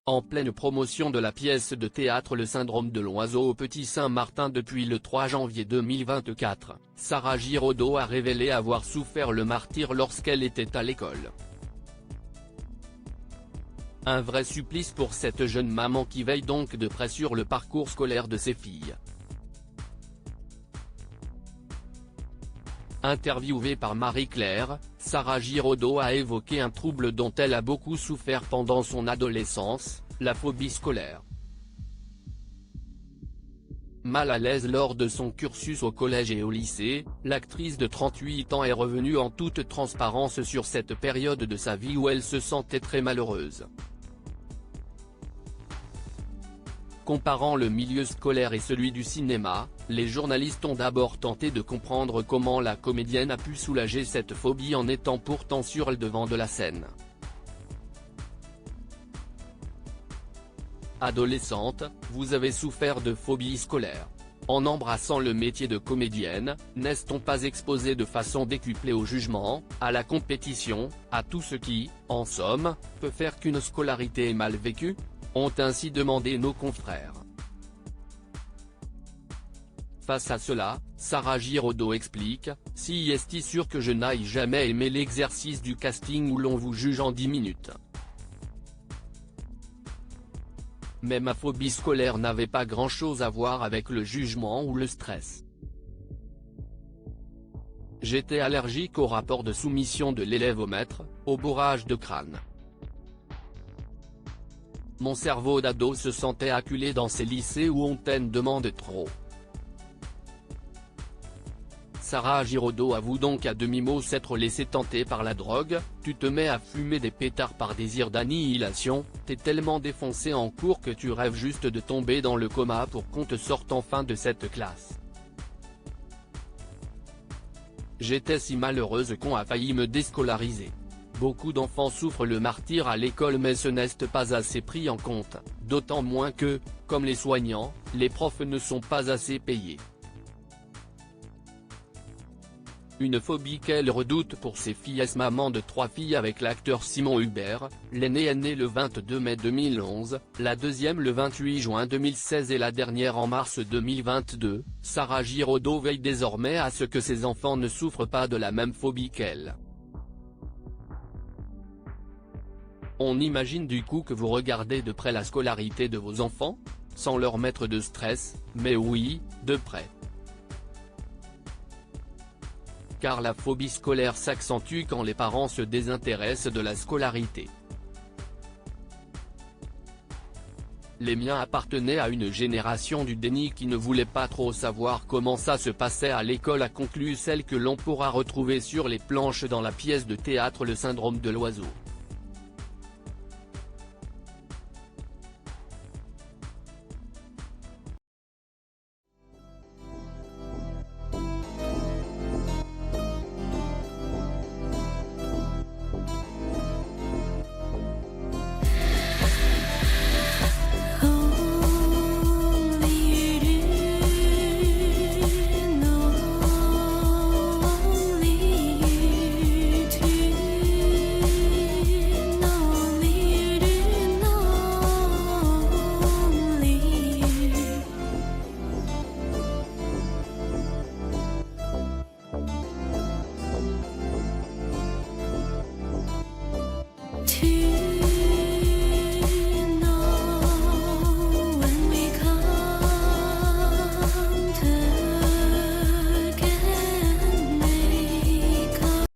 En pleine promotion de la pièce de théâtre Le Syndrome de l'Oiseau au Petit-Saint-Martin depuis le 3 janvier 2024, Sarah Giraudot a révélé avoir souffert le martyre lorsqu'elle était à l'école. Un vrai supplice pour cette jeune maman qui veille donc de près sur le parcours scolaire de ses filles. Interviewée par Marie-Claire, Sarah Giraudot a évoqué un trouble dont elle a beaucoup souffert pendant son adolescence, la phobie scolaire. Mal à l'aise lors de son cursus au collège et au lycée, l'actrice de 38 ans est revenue en toute transparence sur cette période de sa vie où elle se sentait très malheureuse. Comparant le milieu scolaire et celui du cinéma, les journalistes ont d'abord tenté de comprendre comment la comédienne a pu soulager cette phobie en étant pourtant sur le devant de la scène. Adolescente, vous avez souffert de phobie scolaire. En embrassant le métier de comédienne, n'est-on pas exposé de façon décuplée au jugement, à la compétition, à tout ce qui, en somme, peut faire qu'une scolarité est mal vécue ? Ont ainsi demandé nos confrères. Face à cela, Sarah Giraudot explique, « Si est-il sûr que je n'aille jamais aimé l'exercice du casting où l'on vous juge en 10 minutes. Mais ma phobie scolaire n'avait pas grand-chose à voir avec le jugement ou le stress. J'étais allergique au rapport de soumission de l'élève au maître, au bourrage de crâne. Mon cerveau d'ado se sentait acculé dans ces lycées où on t'en demande trop. » Sarah Giraudot avoue donc à demi-mot s'être laissée tenter par la drogue. « Tu te mets à fumer des pétards par désir d'annihilation, t'es tellement défoncé en cours que tu rêves juste de tomber dans le coma pour qu'on te sorte enfin de cette classe. J'étais si malheureuse qu'on a failli me déscolariser. Beaucoup d'enfants souffrent le martyre à l'école mais ce n'est pas assez pris en compte, d'autant moins que, comme les soignants, les profs ne sont pas assez payés. Une phobie qu'elle redoute pour ses filles. Maman de 3 filles avec l'acteur Simon Hubert, l'aînée est née le 22 mai 2011, la deuxième le 28 juin 2016 et la dernière en mars 2022, Sarah Giraudot veille désormais à ce que ses enfants ne souffrent pas de la même phobie qu'elle. On imagine du coup que vous regardez de près la scolarité de vos enfants, sans leur mettre de stress, mais oui, de près. Car la phobie scolaire s'accentue quand les parents se désintéressent de la scolarité. Les miens appartenaient à une génération du déni qui ne voulait pas trop savoir comment ça se passait à l'école, a conclu celle que l'on pourra retrouver sur les planches dans la pièce de théâtre Le Syndrome de l'Oiseau.